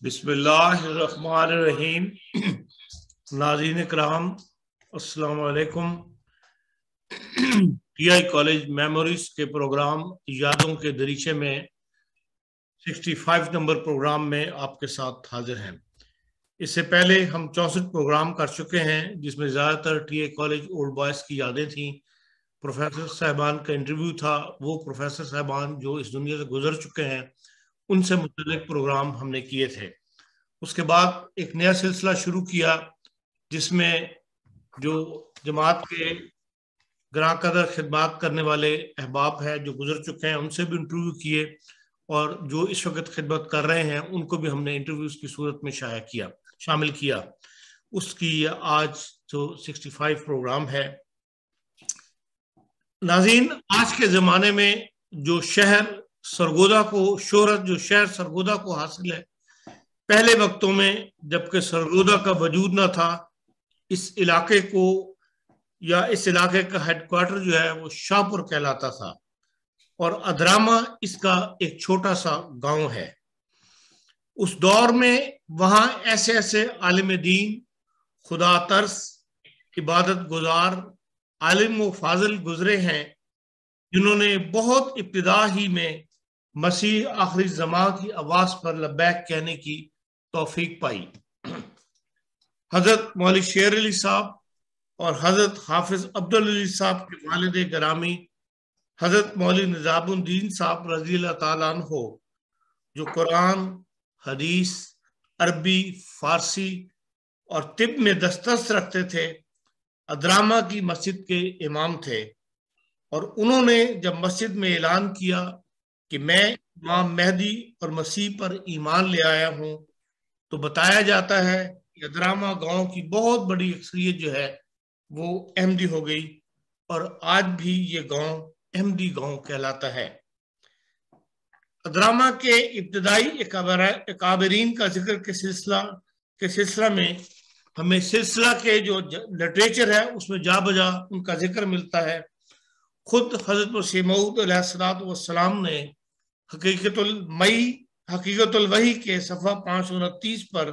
بسم اللہ الرحمن الرحیم۔ ناظرین کرام السلام علیکم۔ ٹی آئی کالج میموریز کے پروگرام یادوں کے دریچے میں 65 نمبر پروگرام میں آپ کے ساتھ حاضر ہیں۔ اس سے پہلے ہم 64 پروگرام کر چکے ہیں، جس میں زیادہ تر T I college old boys کی یادیں تھیں، پروفیسر صاحبان کا انٹرویو تھا، وہ پروفیسر صاحبان جو اس دنیا سے گزر چکے ہیں ان سے متعلق پروگرام ہم نے کیے تھے۔ اس کے بعد ایک نیا سلسلہ شروع کیا جس میں جو جماعت کے گراں قدر خدمات کرنے والے احباب ہیں جو گزر چکے ہیں ان سے بھی انٹرویو کیے، اور جو اس وقت خدمت کر رہے ہیں ان کو بھی ہم نے انٹرویوز کی صورت میں شامل کیا۔ اس کی آج جو 65 پروگرام ہے۔ ناظرین، آج کے زمانے میں جو شہر سرگودا کو حاصل ہے، پہلے وقتوں میں جبکہ سرگودا کا وجود نہ تھا، اس علاقے کو یا اس علاقے کا ہیڈ کوارٹر جو ہے وہ شاہپور کہلاتا تھا، اور ادراما اس کا ایک چھوٹا سا گاؤں ہے۔ اس دور میں وہاں ایسے ایسے عالم دین، خدا ترس، عبادت گزار، عالم و فاضل گزرے ہیں جنہوں نے بہت ابتدا ہی میں مسیح آخری زمان کی آواز پر لبیک کہنے کی توفیق پائی۔ حضرت مولوی شیر علی صاحب اور حضرت حافظ عبدالعلی صاحب کے والد گرامی حضرت مولوی نظام الدین صاحب رضی اللہ تعالیٰ عنہ، جو قرآن، حدیث، عربی، فارسی اور طب میں دسترس رکھتے تھے، ادراما کی مسجد کے امام تھے، اور انہوں نے جب مسجد میں اعلان کیا کہ میں امام مہدی اور مسیح پر ایمان لے آیا ہوں، تو بتایا جاتا ہے کہ ادراما گاؤں کی بہت بڑی اکثریت جو ہے وہ احمدی ہو گئی، اور آج بھی یہ گاؤں احمدی گاؤں کہلاتا ہے۔ ادراما کے ابتدائی اکابرین کا ذکر کے سلسلہ میں ہمیں سلسلہ کے جو لٹریچر ہے اس میں جا بجا ان کا ذکر ملتا ہے۔ خود حضرت مسیح موعود علیہ السلام نے حقیقت الوحی کے صفحہ 529 پر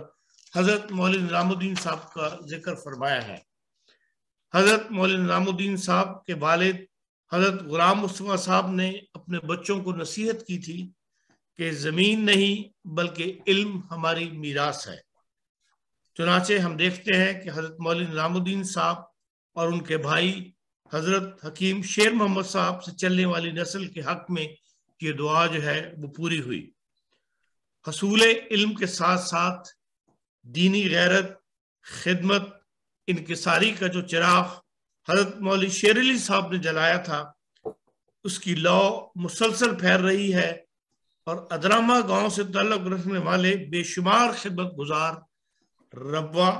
حضرت مولوی نظام الدین صاحب کا ذکر فرمایا ہے۔ حضرت مولوی نظام الدین صاحب کے والد حضرت غلام مصطفیٰ صاحب نے اپنے بچوں کو نصیحت کی تھی کہ زمین نہیں بلکہ علم ہماری میراث ہے۔ چنانچہ ہم دیکھتے ہیں کہ حضرت مولوی نظام الدین صاحب اور ان کے بھائی حضرت حکیم شیر محمد صاحب سے چلنے والی نسل کے حق میں یہ دعا جو ہے وہ پوری ہوئی۔ حصول علم کے ساتھ ساتھ دینی غیرت، خدمت، انکساری کا جو چراغ حضرت مولوی شیر علی صاحب نے جلایا تھا، اس کی لو مسلسل پھیل رہی ہے، اور ادراما گاؤں سے تعلق رکھنے والے بے شمار خدمت گزار ربوہ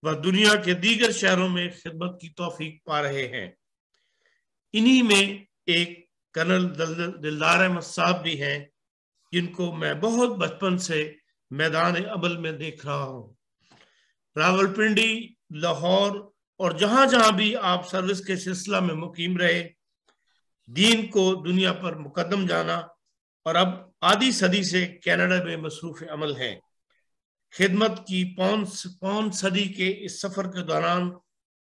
و دنیا کے دیگر شہروں میں خدمت کی توفیق پا رہے ہیں۔ انہی میں ایک کرنل دلدار احمد صاحب بھی ہیں جن کو میں بہت بچپن سے میدان عمل میں دیکھ رہا ہوں۔ راولپنڈی، لاہور اور جہاں جہاں بھی آپ سروس کے سلسلہ میں مقیم رہے، دین کو دنیا پر مقدم جانا، اور اب آدھی صدی سے کینیڈا میں مصروف عمل ہیں۔ خدمت کی پون صدی کے اس سفر کے دوران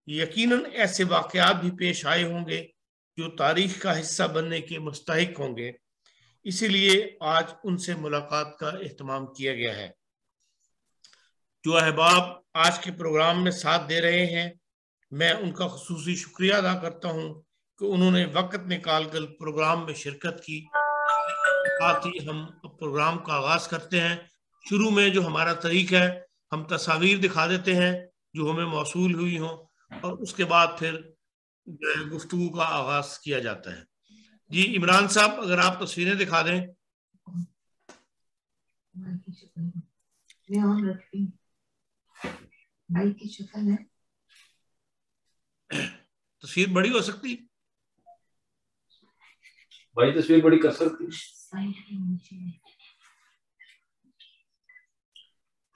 یقیناً ایسے واقعات بھی پیش آئے ہوں گے جو تاریخ کا حصہ بننے کے مستحق ہوں گے، اسی لیے آج ان سے ملاقات کا اہتمام کیا گیا ہے۔ جو احباب آج کے پروگرام میں ساتھ دے رہے ہیں، میں ان کا خصوصی شکریہ ادا کرتا ہوں کہ انہوں نے وقت نکال کر پروگرام میں شرکت کی۔ ساتھ ہی ہم پروگرام کا آغاز کرتے ہیں۔ شروع میں جو ہمارا طریقہ ہے، ہم تصاویر دکھا دیتے ہیں جو ہمیں موصول ہوئی ہوں، اور اس کے بعد پھر گفتگو کا آغاز کیا جاتا ہے۔ جی عمران صاحب، اگر آپ تصویریں دکھا دیں۔ تصویر بڑی ہو سکتی؟ بھائی تصویر بڑی کر سکتی؟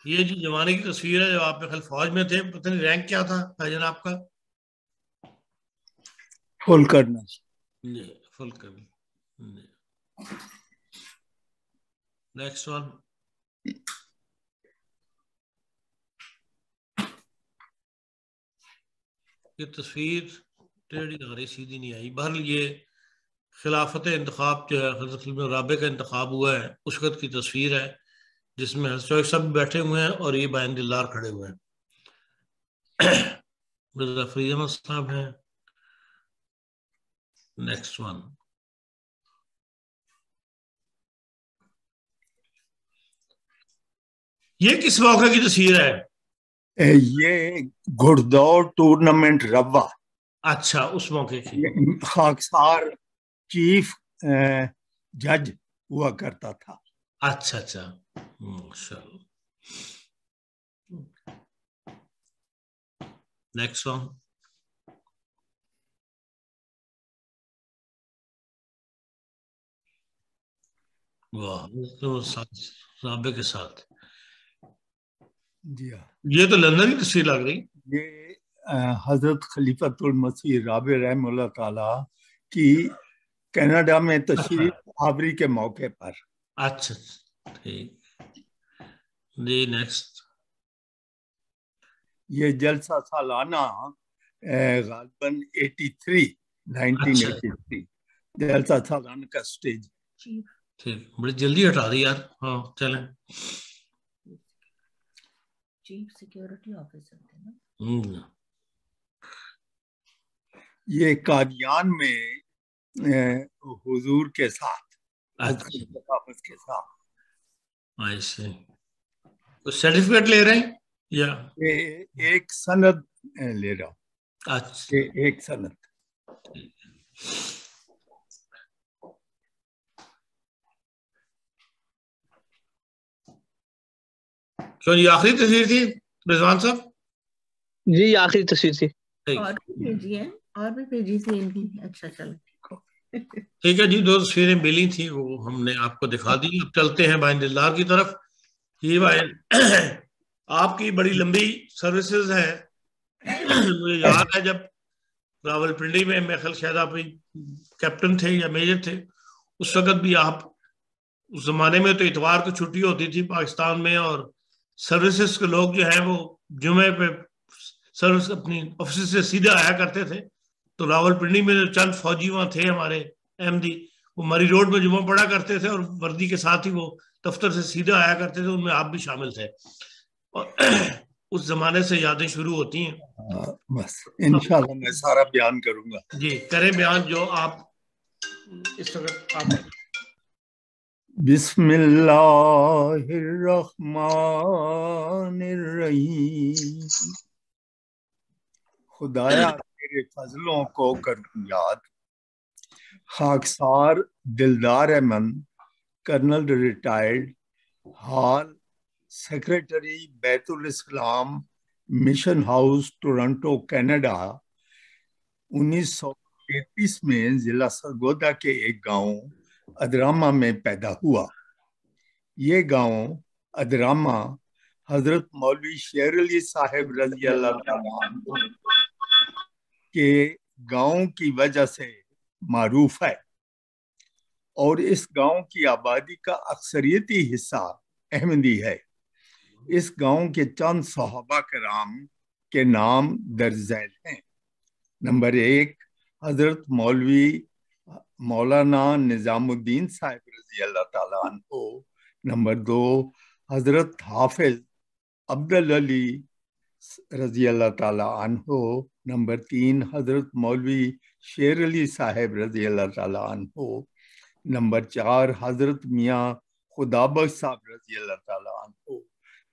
یہ جو زمانے کی تصویر ہے، جو آپ خل فوج میں تھے، پتہ نہیں رینک کیا تھا بھائی جان آپ کا؟ فل کرنا جی فل کرنا۔ Next one. یہ تصویر ٹیڑھی آ رہی، سیدھی نہیں آئی. بہرحال یہ خلافت انتخاب جو ہے حضرت خلیفہ رابع کا انتخاب ہوا ہے اس وقت کی تصویر ہے، جس میں حضرت سب بیٹھے ہوئے ہیں اور یہ بائن دلدار کھڑے ہوئے ہیں. مرزا فرید احمد صاحب ہیں. Next one. یہ کس موقع کی تصویر ہے؟ یہ گھڑدوڑ ٹورنامنٹ روا. اچھا، اس موقع کی. خاکسار چیف جج ہوا کرتا تھا. اچھا اچھا، ماشاء اللہ. Next one. واہ، رابع کے ساتھ. جی ہاں، یہ تو لندن کی تصویر لگ رہی. یہ حضرت خلیفۃ المسیح رابع رحمہ اللہ تعالی کی کینیڈا میں تشریف آوری کے موقع پر. اچھا ٹھیک جی. نیکسٹ. یہ جلسہ سالانہ غالباً 1983 جلسہ سالانہ کا سٹیج. ٹھیک، بڑی جلدی ہٹا دی یار. ہاں چلیں. چیف سیکیورٹی آفیسر تھے نا. یہ قادیان میں حضور کے ساتھ کے ساتھ ایسے کچھ سرٹیفکیٹ لے رہے ہیں یا ایک سند لے رہا ہوں. اچھا ایک سند. کیوں یہ آخری تصویر تھی رضوان صاحب؟ جی یہ آخری تصویر تھی. اور بھی بھیجی ہے، اور بھی بھیجی تھی ان کی. اچھا چلو ٹھیک ہے جی. 2 تصویریں ملی تھیں وہ ہم نے آپ کو دکھا دی. اب چلتے ہیں بائن دلدار کی طرف. یہ بائن آپ کی بڑی لمبی سروسز ہے. مجھے یاد ہے جب راول پنڈی میں میخل شاید آپ کیپٹن تھے یا میجر تھے، اس وقت بھی آپ، اس زمانے میں تو اتوار کو چھٹی ہوتی تھی پاکستان میں، اور سروسز کے لوگ جو ہیں وہ جمعے پہ سروس اپنی آفس سے سیدھے آیا کرتے تھے. تو راول پنڈی میں جو چند فوجی وہاں تھے ہمارے احمدی، وہ مری روڈ میں جمعہ پڑھا کرتے تھے اور وردی کے ساتھ ہی وہ دفتر سے سیدھے آیا کرتے تھے. ان میں آپ بھی شامل تھے اور اس زمانے سے یادیں شروع ہوتی ہیں. بس انشاءاللہ میں سارا بیان کروں گا. جی کریں بیان جو آپ اس وقت آپ. بسم اللہ الرحمن الرحیم. خدایا تیرے فضلوں کو کروں یاد. خاکسار دلدار احمد، کرنل ریٹائرڈ، حال سیکریٹری بیت الاسلام، مشن ہاؤس، ٹورنٹو، کینیڈا. 1933 میں ضلع سرگودا کے ایک گاؤں ادراما میں پیدا ہوا. یہ گاؤں ادراما حضرت مولوی شیر علی صاحب رضی اللہ تعالیٰ عنہ کے گاؤں کی وجہ سے معروف ہے، اور اس گاؤں کی آبادی کا اکثریتی حصہ احمدی ہے. اس گاؤں کے چند صحابہ کرام کے نام درج ذیل ہیں. نمبر 1 حضرت مولوی مولانا نظام الدین صاحب رضی اللہ تعالیٰ عنہ. نمبر 2 حضرت حافظ عبدالعلی رضی اللہ تعالیٰ عنہ. نمبر 3 حضرت مولوی شیر علی صاحب رضی اللہ تعالیٰ عنہ. نمبر 4 حضرت میاں خدا بخش صاحب رضی اللہ تعالیٰ عنہ.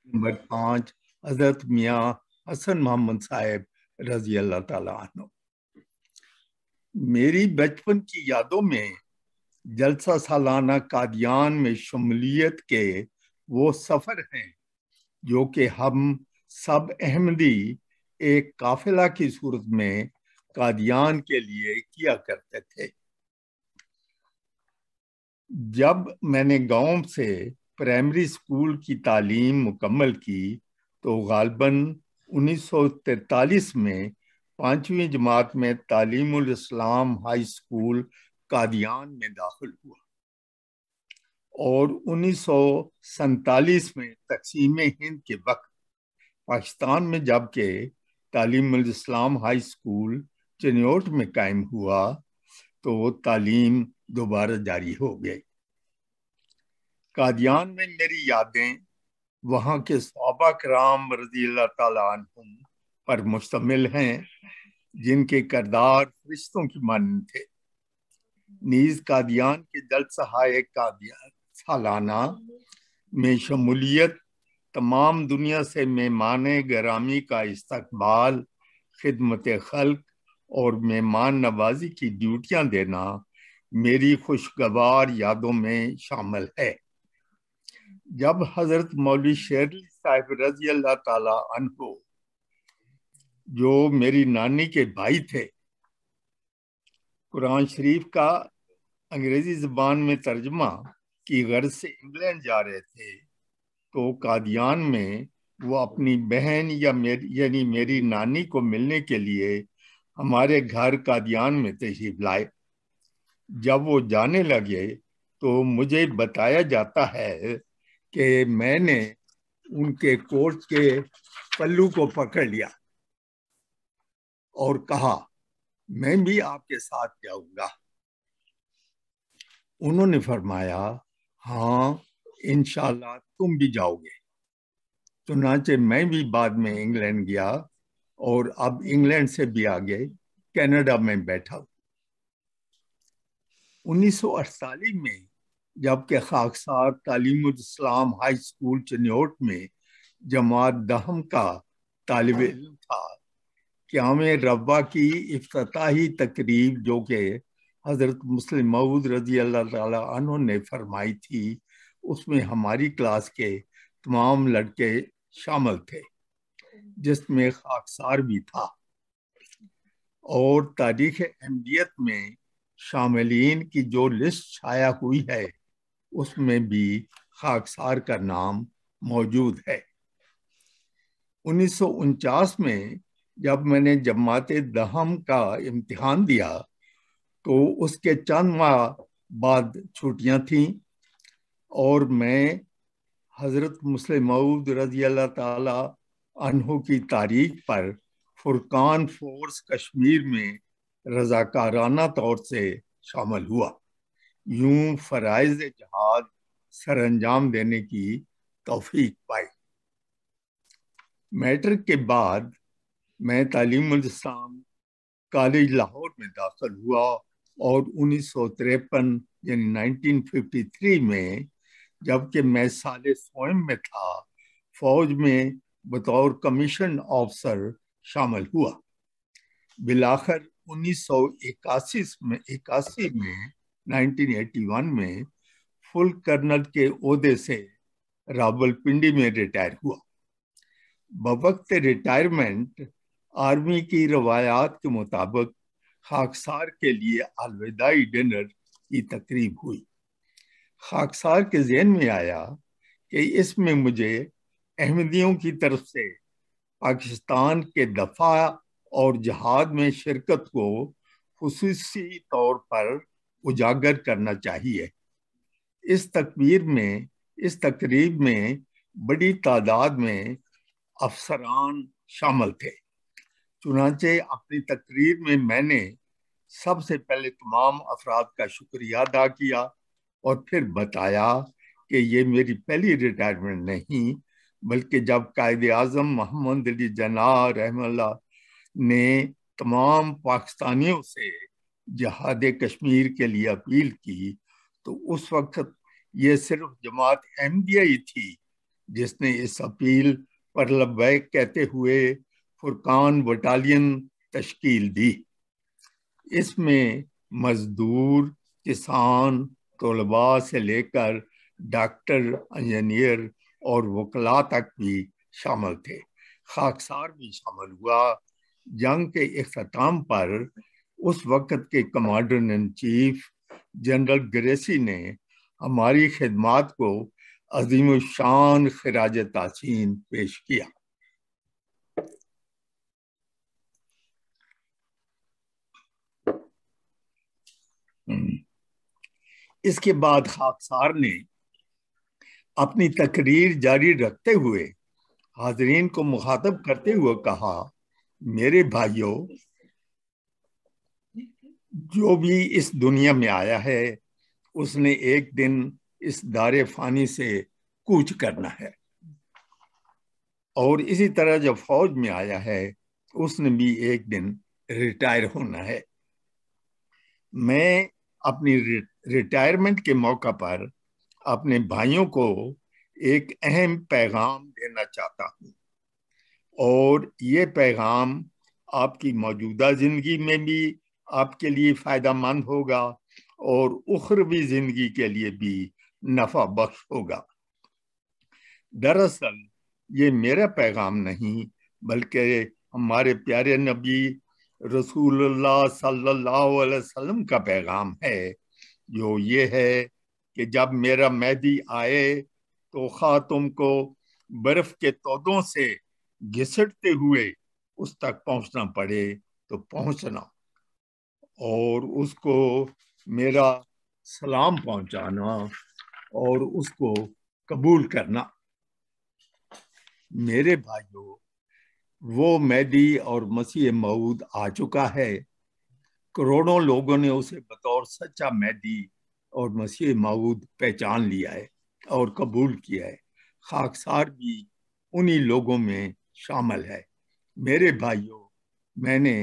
نمبر 5 حضرت میاں حسن محمد صاحب رضی اللہ تعالیٰ عنہ. میری بچپن کی یادوں میں جلسہ سالانہ قادیان میں شمولیت کے وہ سفر ہیں جو کہ ہم سب احمدی ایک قافلہ کی صورت میں قادیان کے لیے کیا کرتے تھے. جب میں نے گاؤں سے پرائمری سکول کی تعلیم مکمل کی تو غالباً 1943 میں 5ویں جماعت میں تعلیم الاسلام ہائی سکول قادیان میں داخل ہوا، اور 1947 میں تقسیم ہند کے وقت پاکستان میں جب کہ تعلیم الاسلام ہائی اسکول چنیوٹ میں قائم ہوا تو تعلیم دوبارہ جاری ہو گئی۔ قادیان میں میری یادیں وہاں کے صحابہ کرام رضی اللہ تعالیٰ عنہم پر مشتمل ہیں، جن کے کردار فرشتوں کی مانند تھے۔ نیز قادیان کے جلسہائے قادیان سالانہ میں شمولیت، تمام دنیا سے مہمان گرامی کا استقبال، خدمت خلق اور مہمان نوازی کی ڈیوٹیاں دینا میری خوشگوار یادوں میں شامل ہے۔ جب حضرت مولوی شیر علی صاحب رضی اللہ تعالیٰ عنہ، جو میری نانی کے بھائی تھے، قرآن شریف کا انگریزی زبان میں ترجمہ کی غرض سے انگلینڈ جا رہے تھے تو قادیان میں وہ اپنی بہن یعنی میری نانی کو ملنے کے لیے ہمارے گھر قادیان میں تشریف لائے۔ جب وہ جانے لگے تو مجھے بتایا جاتا ہے کہ میں نے ان کے کوٹ کے پلو کو پکڑ لیا اور کہا میں بھی آپ کے ساتھ جاؤں گا۔ انہوں نے فرمایا ہاں انشاءاللہ تم بھی جاؤ گے۔ چنانچہ میں بھی بعد میں انگلینڈ گیا اور اب انگلینڈ سے بھی آگے کینیڈا میں بیٹھا ہوں۔ 1948 میں جبکہ خاکسار تعلیم الاسلام ہائی اسکول چنیوٹ میں جماعت دہم کا طالب علم تھا، قیام ربا کی افتتاحی تقریب جو کہ حضرت مسلم موعود رضی اللہ تعالیٰ عنہ نے فرمائی تھی، اس میں ہماری کلاس کے تمام لڑکے شامل تھے، جس میں خاکسار بھی تھا، اور تاریخ احمدیت میں شاملین کی جو لسٹ چھایا ہوئی ہے اس میں بھی خاکسار کا نام موجود ہے۔ 1949 میں جب میں نے جماعت دہم کا امتحان دیا تو اس کے چند ماہ بعد چھٹیاں تھیں اور میں حضرت مسلم موعود رضی اللہ تعالی عنہ کی تاریخ پر فرقان فورس کشمیر میں رضاکارانہ طور سے شامل ہوا۔ یوں فرائض جہاد سر انجام دینے کی توفیق پائی۔ میٹرک کے بعد میں تعلیم الاسلام کالج لاہور میں داخل ہوا اور 1953 یعنی 1953 میں جبکہ میں سال سوم میں تھا، فوج میں بطور کمیشن آفسر شامل ہوا۔ بالآخر 1981 میں 1981 میں فل کرنل کے عہدے سے راولپنڈی میں ریٹائر ہوا۔ بوقت ریٹائرمنٹ آرمی کی روایات کے مطابق خاکسار کے لیے الوداعی ڈنر کی تقریب ہوئی۔ خاکسار کے ذہن میں آیا کہ اس میں مجھے احمدیوں کی طرف سے پاکستان کے دفاع اور جہاد میں شرکت کو خصوصی طور پر اجاگر کرنا چاہیے۔ اس تقریب میں بڑی تعداد میں افسران شامل تھے۔ چنانچہ اپنی تقریر میں میں نے سب سے پہلے تمام افراد کا شکریہ ادا کیا اور پھر بتایا کہ یہ میری پہلی ریٹائرمنٹ نہیں، بلکہ جب قائد اعظم محمد علی جناح رحمہ اللہ نے تمام پاکستانیوں سے جہاد کشمیر کے لیے اپیل کی تو اس وقت یہ صرف جماعت احمدیہ ہی تھی جس نے اس اپیل پر لبیک کہتے ہوئے فرقان بٹالین تشکیل دی۔ اس میں مزدور، کسان، طلباء سے لے کر ڈاکٹر، انجینئر اور وکلاء تک بھی شامل تھے۔ خاکسار بھی شامل ہوا۔ جنگ کے اختتام پر اس وقت کے commander in chief general Gracey نے ہماری خدمات کو عظیم الشان خراج تحسین پیش کیا۔ اس کے بعد خاکسار نے اپنی تقریر جاری رکھتے ہوئے حاضرین کو مخاطب کرتے ہوئے کہا میرے بھائیوں، جو بھی اس دنیا میں آیا ہے اس نے ایک دن اس دار فانی سے کوچ کرنا ہے، اور اسی طرح جب فوج میں آیا ہے اس نے بھی ایک دن ریٹائر ہونا ہے۔ میں اپنی ریٹائرمنٹ کے موقع پر اپنے بھائیوں کو ایک اہم پیغام دینا چاہتا ہوں، اور یہ پیغام آپ کی موجودہ زندگی میں بھی آپ کے لیے فائدہ مند ہوگا اور اخروی زندگی کے لیے بھی نفع بخش ہوگا۔ دراصل یہ میرا پیغام نہیں بلکہ ہمارے پیارے نبی رسول اللہ صلی اللہ علیہ وسلم کا پیغام ہے، جو یہ ہے کہ جب میرا مہدی آئے تو خواہ تم کو برف کے تودوں سے گھسٹتے ہوئے اس تک پہنچنا پڑے تو پہنچنا، اور اس کو میرا سلام پہنچانا اور اس کو قبول کرنا۔ میرے بھائیوں، وہ مہدی اور مسیح موعود آ چکا ہے۔ کروڑوں لوگوں نے اسے بطور سچا مہدی اور مسیح موعود پہچان لیا ہے اور قبول کیا ہے۔ خاکسار بھی انہی لوگوں میں شامل ہے۔ میرے بھائیوں، میں نے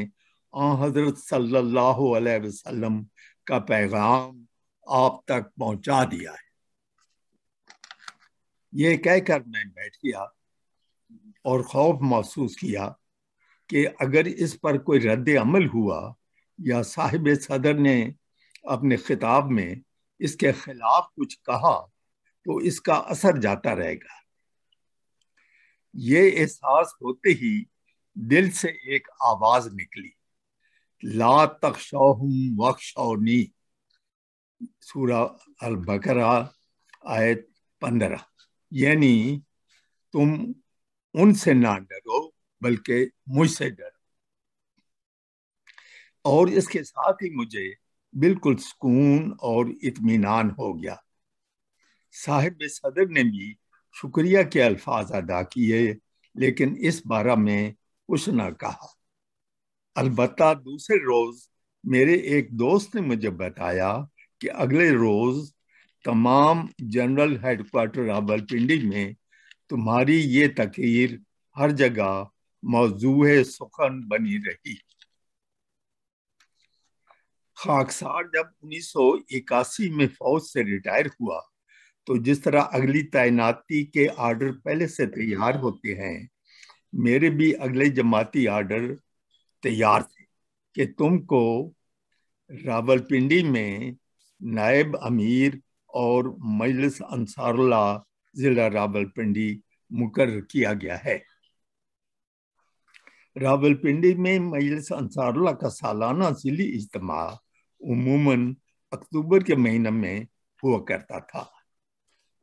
حضرت صلی اللہ علیہ وسلم کا پیغام آپ تک پہنچا دیا ہے۔ یہ کہہ کر میں بیٹھ گیا اور خوف محسوس کیا کہ اگر اس پر کوئی رد عمل ہوا یا صاحب صدر نے اپنے خطاب میں اس کے خلاف کچھ کہا تو اس کا اثر جاتا رہے گا۔ یہ احساس ہوتے ہی دل سے ایک آواز نکلی، لا تخشوہم واخشونی، سورہ البقرہ آیت 15، یعنی تم ان سے نہ ڈرو بلکہ مجھ سے ڈرو۔ اور اس کے ساتھ ہی مجھے بالکل سکون اور اطمینان ہو گیا۔ صاحب صدر نے بھی شکریہ کے الفاظ ادا کیے، لیکن اس بارے میں کچھ نہ کہا۔ البتہ دوسرے روز میرے ایک دوست نے مجھے بتایا کہ اگلے روز تمام جنرل ہیڈ کوارٹر راولپنڈی میں تمہاری یہ تقریر ہر جگہ موضوع سخن بنی رہی۔ خاکسار جب 1981 میں فوج سے ریٹائر ہوا تو جس طرح اگلی تعیناتی کے آرڈر پہلے سے تیار ہوتے ہیں، میرے بھی اگلے جماعتی آرڈر تیار تھے کہ تم کو راولپنڈی میں نائب امیر اور مجلس انصار اللہ ضلع راولپنڈی مقرر کیا گیا ہے۔ راولپنڈی میں مجلس انصار اللہ کا سالانہ ضلعی اجتماع عموماً اکتوبر کے مہینے میں ہوا کرتا تھا،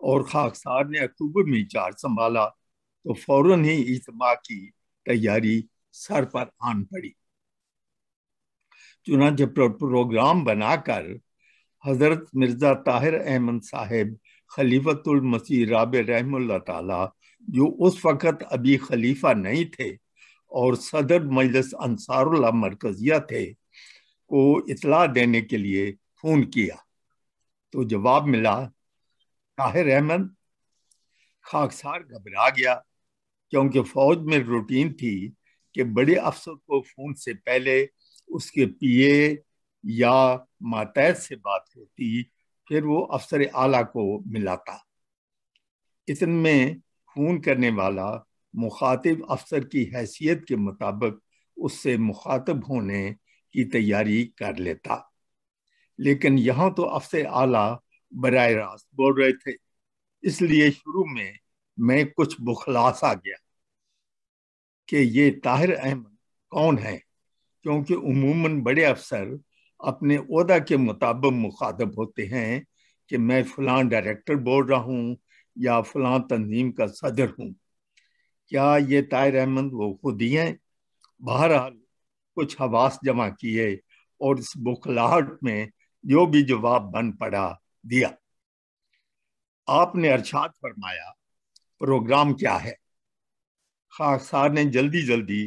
اور خاکسار نے اکتوبر میں چارج سنبھالا تو فوراً ہی اجتماع کی تیاری سر پر آن پڑی۔ چنانچہ پروگرام بنا کر حضرت مرزا طاہر احمد صاحب خلیفۃ المسیح رابع رحمہ اللہ تعالی، جو اس وقت ابھی خلیفہ نہیں تھے اور صدر مجلس انصار اللہ مرکزیہ تھے، کو اطلاع دینے کے لیے فون کیا تو جواب ملا طاہر احمد۔ خاکسار گھبرا گیا، کیونکہ فوج میں روٹین تھی کہ بڑے افسر کو فون سے پہلے اس کے پی اے یا ماتحت سے بات ہوتی، پھر وہ افسر اعلیٰ کو ملاتا۔ اتن میں فون کرنے والا مخاطب افسر کی حیثیت کے مطابق اس سے مخاطب ہونے کی تیاری کر لیتا، لیکن یہاں تو افسر اعلیٰ براہ راست بول رہے تھے، اس لیے شروع میں کچھ بخلاص آ گیا کہ یہ طاہر احمد کون ہے، کیونکہ عموماً بڑے افسر اپنے عہدہ کے مطابق مخاطب ہوتے ہیں کہ میں فلاں ڈائریکٹر بول رہا ہوں یا فلاں تنظیم کا صدر ہوں۔ کیا یہ طاہر احمد وہ خود ہی ہیں؟ بہرحال کچھ حواس جمع کیے اور اس بخلاہٹ میں جو بھی جواب بن پڑا دیا۔ آپ نے ارشاد فرمایا، پروگرام کیا ہے؟ خاکسار نے جلدی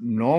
9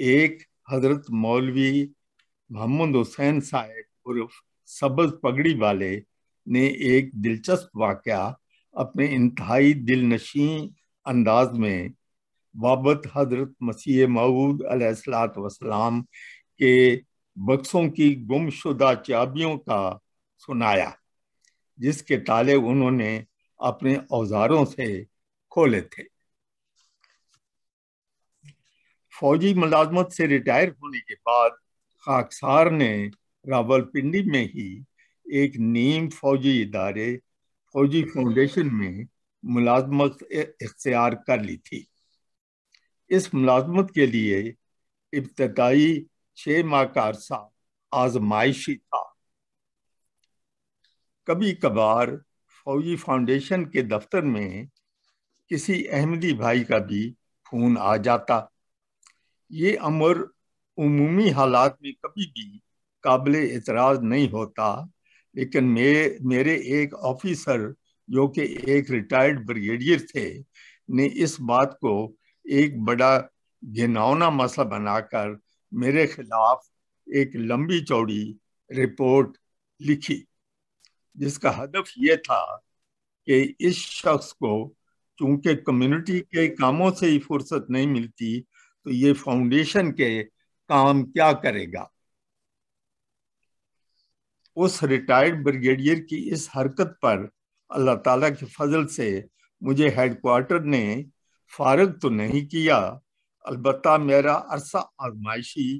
ایک حضرت مولوی محمد حسین صاحب عرف سبز پگڑی والے نے ایک دلچسپ واقعہ اپنے انتہائی دل نشیں انداز میں بابت حضرت مسیح موعود علیہ الصلوۃ والسلام کے بکسوں کی گم شدہ چابیوں کا سنایا، جس کے تالے انہوں نے اپنے اوزاروں سے کھولے تھے۔ فوجی ملازمت سے ریٹائر ہونے کے بعد خاکسار نے راولپنڈی میں ہی ایک نیم فوجی ادارے فوجی فاؤنڈیشن میں ملازمت اختیار کر لی تھی۔ اس ملازمت کے لیے ابتدائی 6 ماہ کا عرصہ آزمائشی تھا۔ کبھی کبھار فوجی فاؤنڈیشن کے دفتر میں کسی احمدی بھائی کا بھی فون آ جاتا۔ یہ امر عمومی حالات میں کبھی بھی قابل اعتراض نہیں ہوتا، لیکن میرے ایک آفیسر جو کہ ایک ریٹائرڈ بریگیڈیئر تھے نے اس بات کو ایک بڑا گھناؤنا مسئلہ بنا کر میرے خلاف ایک لمبی چوڑی رپورٹ لکھی، جس کا ہدف یہ تھا کہ اس شخص کو چونکہ کمیونٹی کے کاموں سے ہی فرصت نہیں ملتی تو یہ فاؤنڈیشن کے کام کیا کرے گا۔ اس ریٹائرڈ بریگیڈیئر کی اس حرکت پر اللہ تعالیٰ کے فضل سے مجھے ہیڈ کوارٹر نے فارغ تو نہیں کیا، البتہ میرا عرصہ آزمائشی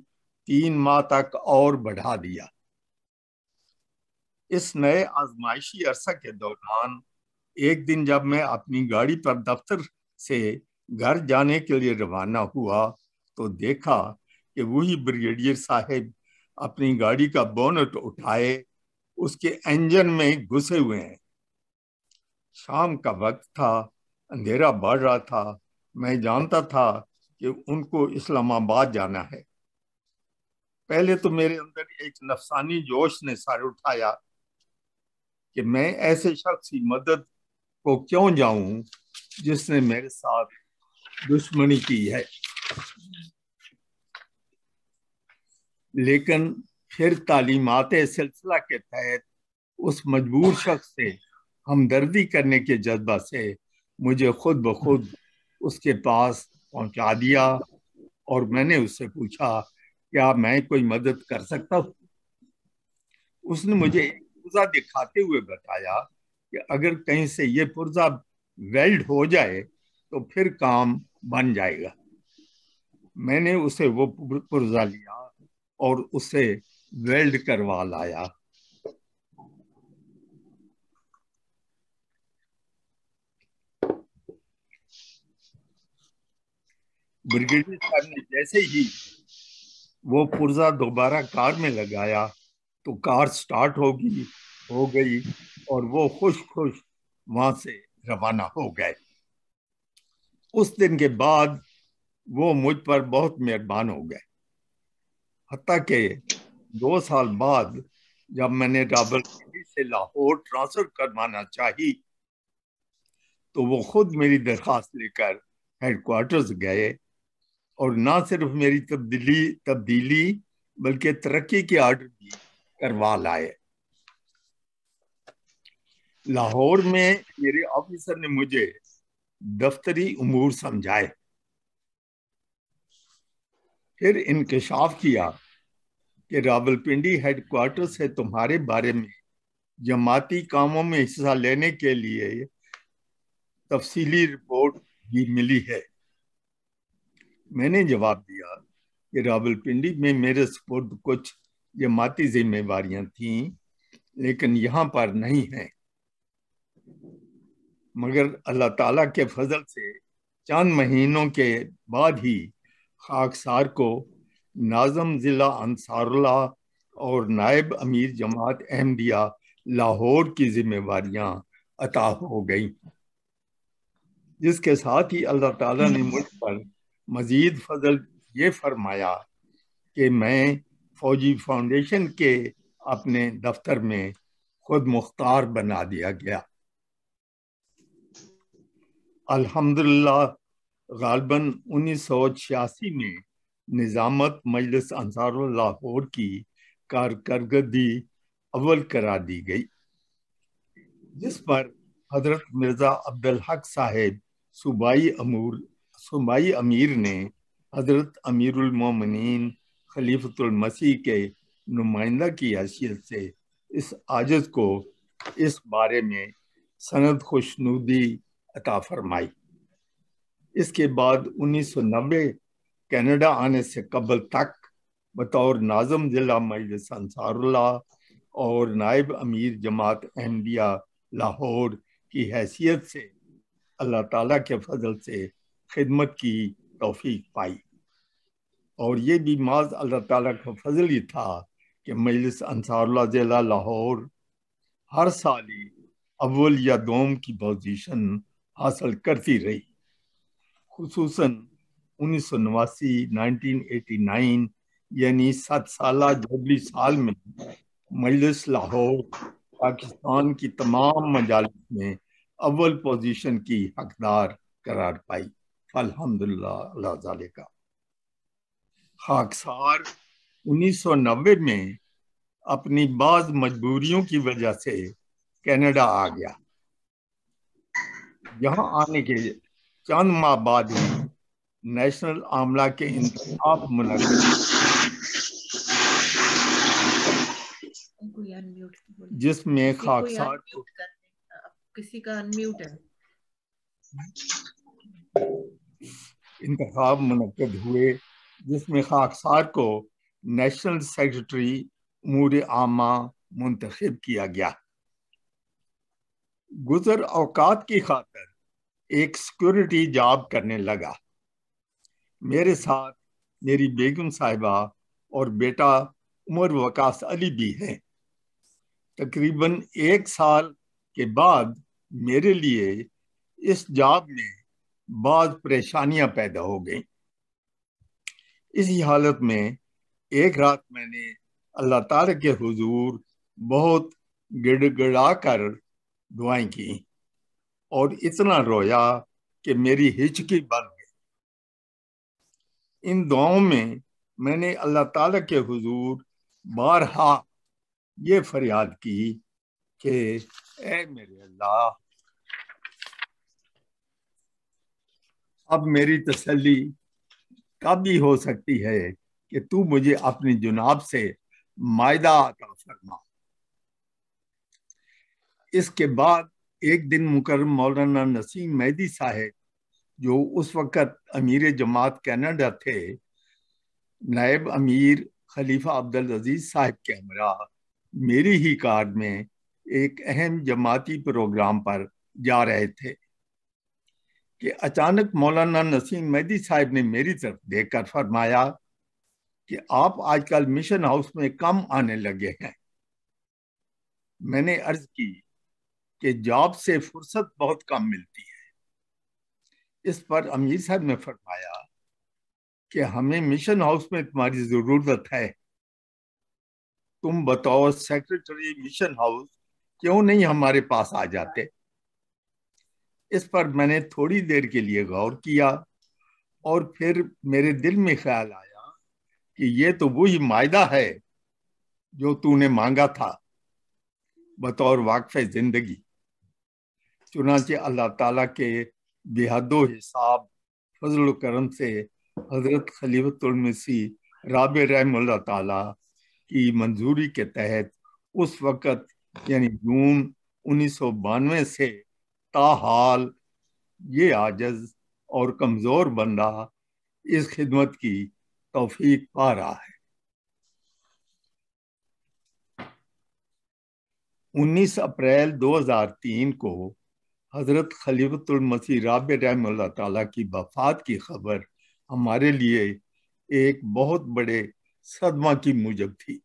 3 ماہ تک اور بڑھا دیا۔ اس نئے آزمائشی عرصہ کے دوران ایک دن جب میں اپنی گاڑی پر دفتر سے گھر جانے کے لیے روانہ ہوا تو دیکھا کہ وہی بریگیڈیئر صاحب اپنی گاڑی کا بونٹ اٹھائے اس کے انجن میں گھسے ہوئے ہیں۔ شام کا وقت تھا، اندھیرا بڑھ رہا تھا، میں جانتا تھا کہ ان کو اسلام آباد جانا ہے۔ پہلے تو میرے اندر ایک نفسانی جوش نے سر اٹھایا کہ میں ایسے شخص کی مدد کو کیوں جاؤں جس نے میرے ساتھ دشمنی کی ہے، لیکن پھر تعلیمات سلسلہ کے تحت اس مجبور شخص سے ہمدردی کرنے کے جذبہ سے مجھے خود بخود اس کے پاس پہنچا دیا، اور میں نے اس سے پوچھا کیا میں کوئی مدد کر سکتا ہوں۔ اس نے مجھے ایک پرزہ دکھاتے ہوئے بتایا کہ اگر کہیں سے یہ پرزہ ویلڈ ہو جائے تو پھر کام بن جائے گا۔ میں نے اسے وہ پرزہ لیا اور اسے ویلڈ کروا لایا۔ بریگیڈیئر صاحب نے جیسے ہی وہ پرزہ دوبارہ کار میں لگایا تو کار سٹارٹ ہو گئی اور وہ خوش وہاں سے روانہ ہو گئے۔ اس دن کے بعد وہ مجھ پر بہت مہربان ہو گئے، حتیٰ کہ 2 سال بعد جب میں نے راولپنڈی سے لاہور ٹرانسفر کروانا چاہی تو وہ خود میری درخواست لے کر ہیڈ کوارٹرز گئے اور نہ صرف میری تبدیلی بلکہ ترقی کے آرڈر بھی کروا لائے۔ لاہور میں میرے آفیسر نے مجھے دفتری امور سمجھائے، پھر انکشاف کیا کہ راولپنڈی ہیڈ کوارٹر سے تمہارے بارے میں جماعتی کاموں میں حصہ لینے کے لیے تفصیلی رپورٹ بھی ملی ہے۔ میں نے جواب دیا کہ راولپنڈی میں میرے سپرد کچھ جماعتی ذمہ داریاں تھیں لیکن یہاں پر نہیں ہیں، مگر اللہ تعالیٰ کے فضل سے چند مہینوں کے بعد ہی خاکسار کو ناظم ضلع انصار اللہ اور نائب امیر جماعت احمدیہ لاہور کی ذمہ داریاں عطا ہو گئیں، جس کے ساتھ ہی اللہ تعالیٰ نے مجھ پر مزید فضل یہ فرمایا کہ میں فوجی فاؤنڈیشن کے اپنے دفتر میں خود مختار بنا دیا گیا۔ الحمدللہ غالباً 1986 میں نظامت مجلس انصار لاہور کی کارکردگی اول قرار دی گئی، جس پر حضرت مرزا عبدالحق صاحب صوبائی امیر نے حضرت امیر المومنین خلیفۃ المسیح کے نمائندہ کی حیثیت سے اس عاجز کو اس بارے میں سند خوشنودی عطا فرمائی۔ اس کے بعد 1990 کینیڈا آنے سے قبل تک بطور ناظم ضلع مجلس انصار اللہ اور نائب امیر جماعت احمدیہ لاہور کی حیثیت سے اللہ تعالیٰ کے فضل سے خدمت کی توفیق پائی، اور یہ بھی محض اللہ تعالیٰ کا فضل ہی تھا کہ مجلس انصار اللہ ضلع لاہور ہر سال ہی اول یا دوم کی پوزیشن حاصل کرتی رہی۔ خصوصاً 1989 یعنی 7 سالہ جوبلی سال میں مجلس لاہور پاکستان کی تمام مجالس میں اول پوزیشن کی حقدار قرار پائی۔ الحمدللہ اللہ ذالک۔ خاکسار 1990 میں اپنی بعض مجبوریوں کی وجہ سے کینیڈا آ گیا۔ یہاں آنے کے چند ماہ بعد ہی نیشنل عاملہ کے انتخاب منعقد، جس میں خاکسار کو کسی کا انمیوٹ ہے، انتخاب منعقد ہوئے، جس میں خاکسار کو نیشنل سیکرٹری امور عامہ منتخب کیا گیا۔ گزر اوقات کی خاطر ایک سیکورٹی جاب کرنے لگا۔ میرے ساتھ میری بیگم صاحبہ اور بیٹا عمر وقاص علی بھی ہیں۔ تقریباً 1 سال کے بعد میرے لیے اس جاب میں بعض پریشانیاں پیدا ہو گئیں۔ اسی حالت میں ایک رات میں نے اللہ تعالیٰ کے حضور بہت گڑ گڑا کر دعائیں کی اور اتنا رویا کہ میری ہچکی بن گئی۔ ان دعاؤں میں نے اللہ تعالیٰ کے حضور بارہا یہ فریاد کی کہ اے میرے اللہ، اب میری تسلی کب ہی ہو سکتی ہے کہ تو مجھے اپنی جناب سے مائدہ عطا فرما۔ اس کے بعد ایک دن مکرم مولانا نسیم مہدی صاحب، جو اس وقت امیر جماعت کینیڈا تھے، نائب امیر خلیفہ عبدالعزیز صاحب کے ہمراہ میری ہی کار میں ایک اہم جماعتی پروگرام پر جا رہے تھے کہ اچانک مولانا نسیم مہدی صاحب نے میری طرف دیکھ کر فرمایا کہ آپ آج کل مشن ہاؤس میں کم آنے لگے ہیں۔ میں نے عرض کی کہ جاب سے فرصت بہت کم ملتی ہے۔ اس پر امیر صاحب نے فرمایا کہ ہمیں مشن ہاؤس میں تمہاری ضرورت ہے، تم بطور سیکرٹری مشن ہاؤس کیوں نہیں ہمارے پاس آ جاتے؟ اس پر میں نے تھوڑی دیر کے لیے غور کیا اور پھر میرے دل میں خیال آیا کہ یہ تو وہی مائدہ ہے جو تو نے مانگا تھا بطور واقف زندگی۔ چنانچہ اللہ تعالیٰ کے بے حد و حساب فضل و کرم سے حضرت خلیفۃ المسیح رابع رحم اللہ تعالیٰ کی منظوری کے تحت اس وقت یعنی جون 1992 سے تاحال یہ عاجز اور کمزور بندہ اس خدمت کی توفیق پا رہا ہے۔ 19 اپریل 2003 کو حضرت خلیفۃ المسیح رابع رحمہ اللہ تعالیٰ کی وفات کی خبر ہمارے لیے ایک بہت بڑے صدمہ کی موجب تھی۔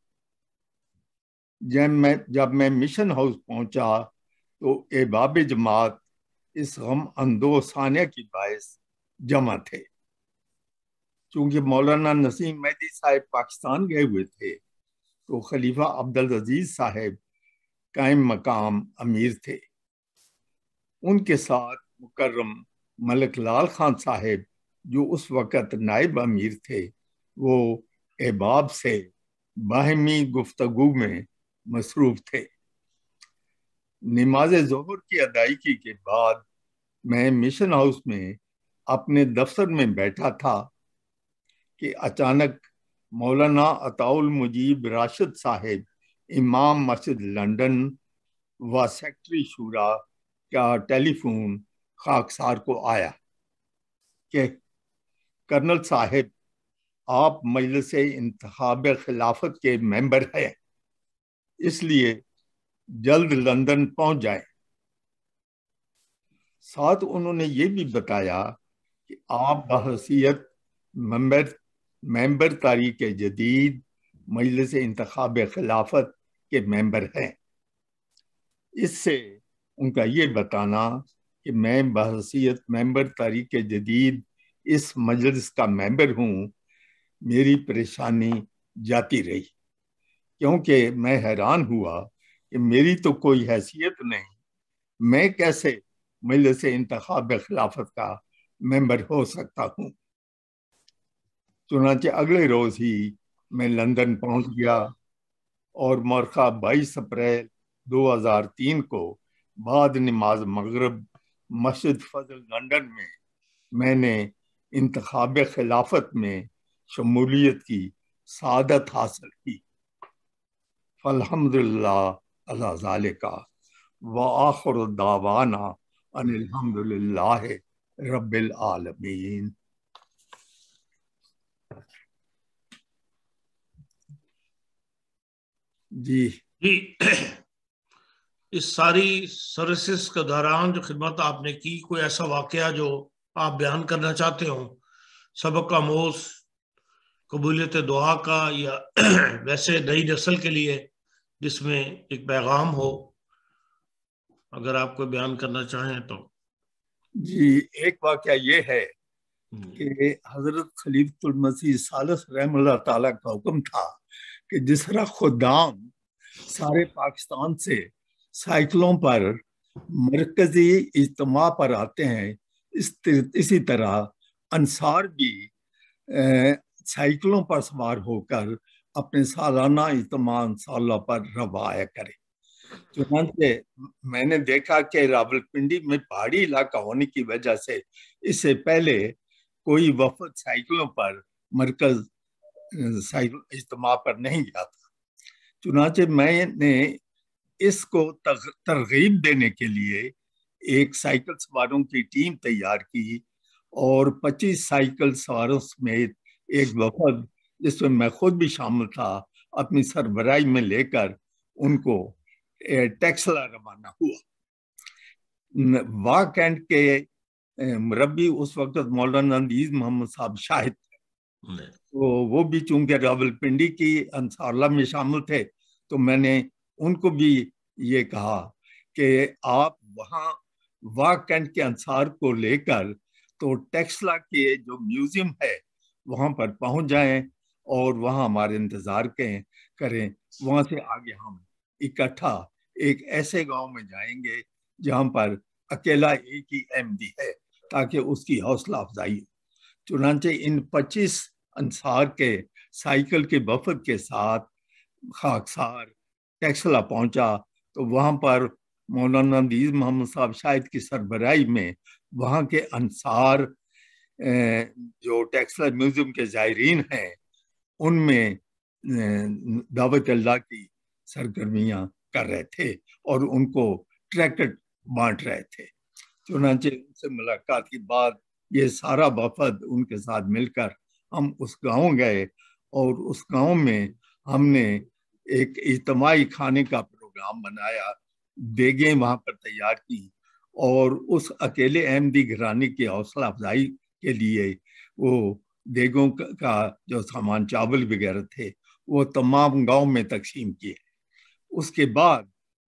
جب میں مشن ہاؤس پہنچا تو احباب جماعت اس غم اندوہ ثانیہ کی باعث جمع تھے۔ چونکہ مولانا نسیم مہدی صاحب پاکستان گئے ہوئے تھے تو خلیفہ عبدالعزیز صاحب قائم مقام امیر تھے۔ ان کے ساتھ مکرم ملک لال خان صاحب جو اس وقت نائب امیر تھے وہ احباب سے باہمی گفتگو میں مصروف تھے۔ نماز ظہر کی ادائیگی کے بعد میں مشن ہاؤس میں اپنے دفتر میں بیٹھا تھا کہ اچانک مولانا عطاء المجیب راشد صاحب امام مسجد لندن و سیکٹری شورا کا ٹیلی فون خاکسار کو آیا کہ کرنل صاحب آپ مجلس انتخاب خلافت کے ممبر ہیں، اس لیے جلد لندن پہنچ جائیں۔ ساتھ انہوں نے یہ بھی بتایا کہ آپ بحیثیت ممبر تاریخ جدید مجلس انتخاب خلافت کے ممبر ہیں۔ اس سے ان کا یہ بتانا کہ میں بحیثیت ممبر تاریخ جدید اس مجلس کا ممبر ہوں، میری پریشانی جاتی رہی، کیونکہ میں حیران ہوا کہ میری تو کوئی حیثیت نہیں، میں کیسے مجلس انتخاب خلافت کا ممبر ہو سکتا ہوں۔ چنانچہ اگلے روز ہی میں لندن پہنچ گیا اور مورخہ 22 اپریل 2003 کو بعد نماز مغرب مسجد فضل لندن میں نے انتخاب خلافت میں شمولیت کی سعادت حاصل کی۔ فالحمدللہ علی ذالک وآخر دعوانا ان الحمدللہ رب العالمین۔ جی اس ساری سروسز کے دوران جو خدمت آپ نے کی، کوئی ایسا واقعہ جو آپ بیان کرنا چاہتے ہوں، سبق آموز، قبولیت دعا کا، یا ویسے نئی نسل کے لیے جس میں ایک پیغام ہو، اگر آپ کو بیان کرنا چاہیں تو؟ جی، ایک واقعہ یہ ہے کہ حضرت خلیفۃ المسیح ثالث رحمہ اللہ تعالیٰ کا حکم تھا کہ جس طرح خدام سارے پاکستان سے سائیکلوں پر مرکزی اجتماع پر آتے ہیں، اسی طرح انصار بھی سائیکلوں پر سوار ہو کر اپنے سالانہ اجتماع انشاءاللہ پر روایا کرے۔ چنانچہ میں نے دیکھا کہ راولپنڈی میں پہاڑی علاقہ ہونے کی وجہ سے اس سے پہلے کوئی وفد سائیکلوں پر مرکز اجتماع پر نہیں گیا تھا۔ چنانچہ میں نے اس کو ترغیب دینے کے لیے ایک سائیکل سواروں کی ٹیم تیار کی اور 25 سائیکل سواروں سمیت ایک وفد، جس میں خود بھی شامل تھا، اپنی سربراہی میں لے کر ان کو ٹیکسلا روانہ ہوا۔ واہ کینٹ کے مربی اس وقت مولانا عزیز محمد صاحب شاہد تھے، تو وہ بھی چونکہ راولپنڈی کی انصار اللہ میں شامل تھے، تو میں نے ان کو بھی یہ کہا کہ آپ وہاں واہ کینٹ کے انصار کو لے کر تو ٹیکسلا کے جو میوزیم ہے وہاں پر پہنچ جائیں اور وہاں ہمارے انتظار کریں۔ وہاں سے آگے ہم اکٹھا ایک ایسے گاؤں میں جائیں گے جہاں پر اکیلا ایک ہی احمدی ہے، تاکہ اس کی حوصلہ افزائی ہو۔ چنانچہ ان 25 انصار کے سائیکل کے وفد کے ساتھ خاکسار ٹیکسلا پہنچا، تو وہاں پر مولانا عزیز محمد صاحب شاہد کی سربراہی میں وہاں کے انصار جو ٹیکسلا میوزیم کے زائرین ہیں ان میں دعوت اللہ کی سرگرمیاں کر رہے تھے اور ان کو ٹریکٹ بانٹ رہے تھے۔ چنانچہ ان سے ملاقات کے بعد یہ سارا وفد ان کے ساتھ مل کر ہم اس گاؤں گئے اور اس گاؤں میں ہم نے ایک اجتماعی کھانے کا پروگرام بنایا، دیگیں وہاں پر تیار کی اور اس اکیلے احمدی گھرانے کی حوصلہ افزائی کے لیے وہ دیگوں کا جو سامان چاول وغیرہ تھے وہ تمام گاؤں میں تقسیم کیے۔ اس کے بعد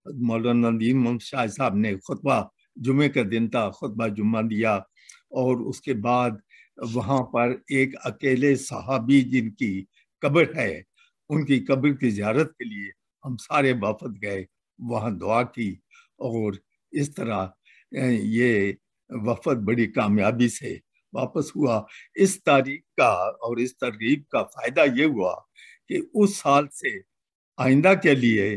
مولانا دین محمد شاہ صاحب نے خطبہ، جمعے کا دن تھا، خطبہ جمعہ دیا اور اس کے بعد وہاں پر ایک اکیلے صحابی جن کی قبر ہے، ان کی قبر کی زیارت کے لیے ہم سارے وفد گئے، وہاں دعا کی اور اس طرح یہ وفد بڑی کامیابی سے واپس ہوا. اس تاریخ کا اور اس ترغیب کا فائدہ یہ ہوا کہ اس سال سے آئندہ کے لیے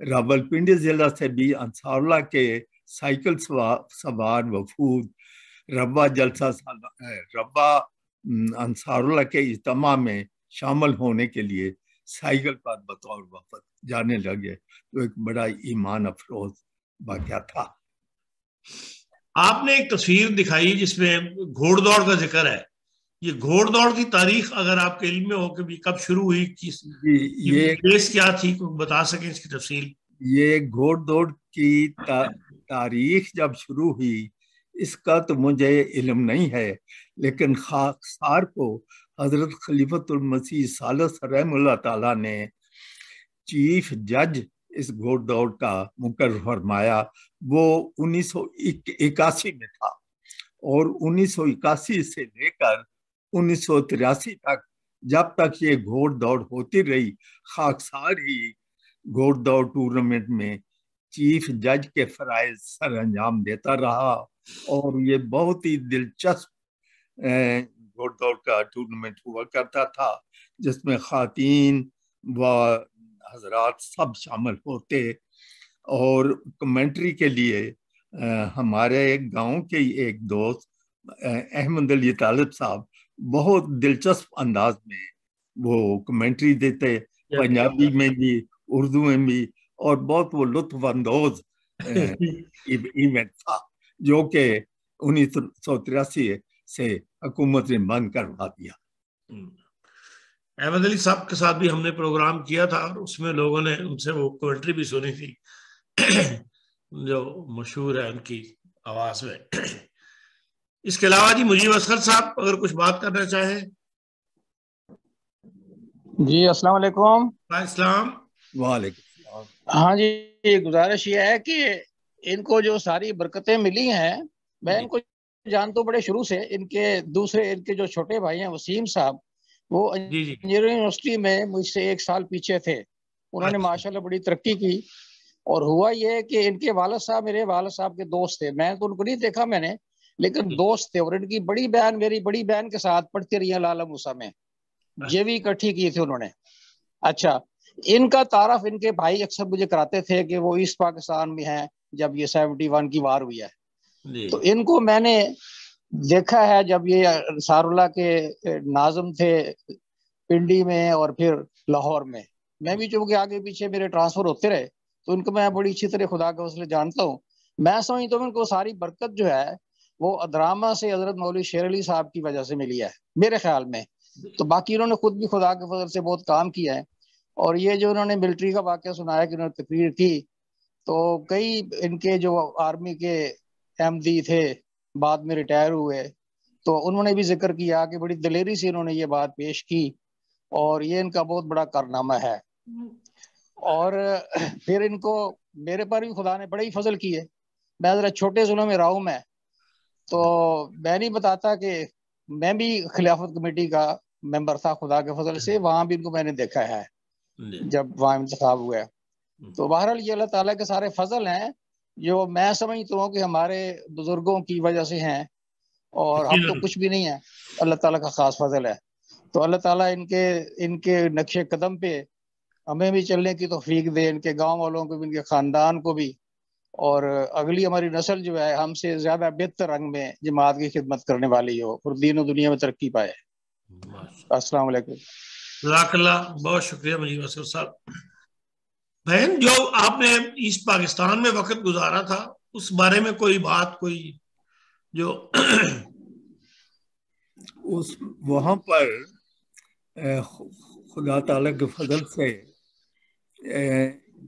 راولپنڈی ضلع سے بھی انصار اللہ کے سائیکل سوار وفود ربا انصار اللہ کے اجتماع میں شامل ہونے کے لیے سائیکل پر بطور وفد جانے لگے. تو ایک بڑا ایمان افروز واقعہ تھا. آپ نے ایک تصویر دکھائی جس میں گھوڑ دوڑ کا ذکر ہے. یہ گھوڑ دوڑ کی تاریخ اگر آپ کے علم میں ہو کہ کب شروع ہوئی, یہ بیس کیا تھی, بتا سکیں اس کی تفصیل. یہ گھوڑ دوڑ کی تاریخ جب شروع ہوئی اس کا تو مجھے علم نہیں ہے, لیکن خاکسار کو حضرت خلیفۃ المسیح ثالث رحم اللہ تعالیٰ نے چیف جج اس گھوڑ دوڑ کا مقرر فرمایا. وہ 1981 میں تھا اور 1981 سے لے کر 1983 تک جب تک یہ گھوڑ دوڑ ہوتی رہی, خاکسار ہی گھوڑ دوڑ ٹورنامنٹ میں چیف جج کے فرائض سر انجام دیتا رہا. اور یہ بہت ہی دلچسپ گھوڑ دوڑ کا ٹورنامنٹ ہوا کرتا تھا جس میں خواتین و حضرات سب شامل ہوتے. اور کمنٹری کے لیے ہمارے گاؤں کے ایک دوست احمد علی طالب صاحب بہت دلچسپ انداز میں وہ کمنٹری دیتے, پنجابی میں بھی اردو میں بھی, اور بہت وہ لطف اندوز ایونٹ تھا جو کہ 1983 سے حکومت نے بند کروا دیا. احمد علی صاحب کے ساتھ بھی ہم نے پروگرام کیا تھا اور اس میں لوگوں نے ان سے وہ کومنٹری بھی سنی تھی جو مشہور ہے ان کی آواز میں. اس کے علاوہ جی مجیب اصغر صاحب اگر کچھ بات کرنا چاہیں. جی السلام علیکم. السلام. وعلیکم السلام. ہاں جی, گزارش یہ ہے کہ ان کو جو ساری برکتیں ملی ہیں, میں ان کو جانتا ہوں بڑے شروع سے. ان کے جو چھوٹے بھائی ہیں وسیم صاحب, وہ انجینئرنگ یونیورسٹی میں مجھ سے 1 سال پیچھے تھے. انہوں نے ماشاءاللہ بڑی ترقی کی. اور ہوا یہ کہ ان کے والد صاحب میرے والد صاحب کے دوست تھے. میں تو ان کو نہیں دیکھا میں نے, لیکن دوست تھے. اور ان کی بڑی بہن میری بڑی بہن کے ساتھ پڑھتی رہی ہیں لالہ موسیٰ میں, یہ بھی اکٹھی کی تھی انہوں نے. اچھا, ان کا تعارف ان کے بھائی اکثر مجھے کراتے تھے کہ وہ ایسٹ پاکستان میں ہیں جب یہ 71 کی وار ہوئی ہے. تو ان کو میں نے دیکھا ہے جب یہ انصار اللہ کے ناظم تھے پنڈی میں اور پھر لاہور میں. میں بھی چونکہ آگے پیچھے میرے ٹرانسفر ہوتے رہے تو ان کو میں بڑی اچھی طرح خدا کے حوصلے جانتا ہوں. میں سمجھتا ہوں ان کو ساری برکت جو ہے وہ ادراما سے حضرت مولوی شیر علی صاحب کی وجہ سے ملی ہے میرے خیال میں. تو باقی انہوں نے خود بھی خدا کے فضل سے بہت کام کیا ہے. اور یہ جو انہوں نے ملٹری کا واقعہ سنایا کہ انہوں نے تقریر کی, تو کئی ان کے جو آرمی کے ایم ڈی تھے بعد میں ریٹائر ہوئے, تو انہوں نے بھی ذکر کیا کہ بڑی دلیری سے انہوں نے یہ بات پیش کی اور یہ ان کا بہت بڑا کارنامہ ہے. اور پھر ان کو میرے پر بھی خدا نے بڑے ہی فضل کیے. میں ذرا چھوٹے ضلعوں میں رہا ہوں میں, تو میں نہیں بتاتا کہ میں بھی خلافت کمیٹی کا ممبر تھا خدا کے فضل سے. وہاں بھی ان کو میں نے دیکھا ہے جب وہاں انتخاب ہوا ہے. تو بہرحال یہ اللہ تعالیٰ کے سارے فضل ہیں جو میں سمجھتا ہوں کہ ہمارے بزرگوں کی وجہ سے ہیں, اور ہم تو کچھ بھی نہیں ہیں, اللہ تعالیٰ کا خاص فضل ہے. تو اللہ تعالیٰ ان کے نقش قدم پہ ہمیں بھی چلنے کی توفیق دے, ان کے گاؤں والوں کو بھی, ان کے خاندان کو بھی, اور اگلی ہماری نسل جو ہے ہم سے زیادہ بہتر رنگ میں جماعت کی خدمت کرنے والی ہو اور دین و دنیا میں ترقی پائے. السلام علیکم. جزاک اللہ, بہت شکریہ مجیب اصغر صاحب. بہن, جو آپ نے ایسٹ پاکستان میں وقت گزارا تھا اس بارے میں کوئی بات, کوئی جو وہاں پر خدا تعالیٰ کے فضل سے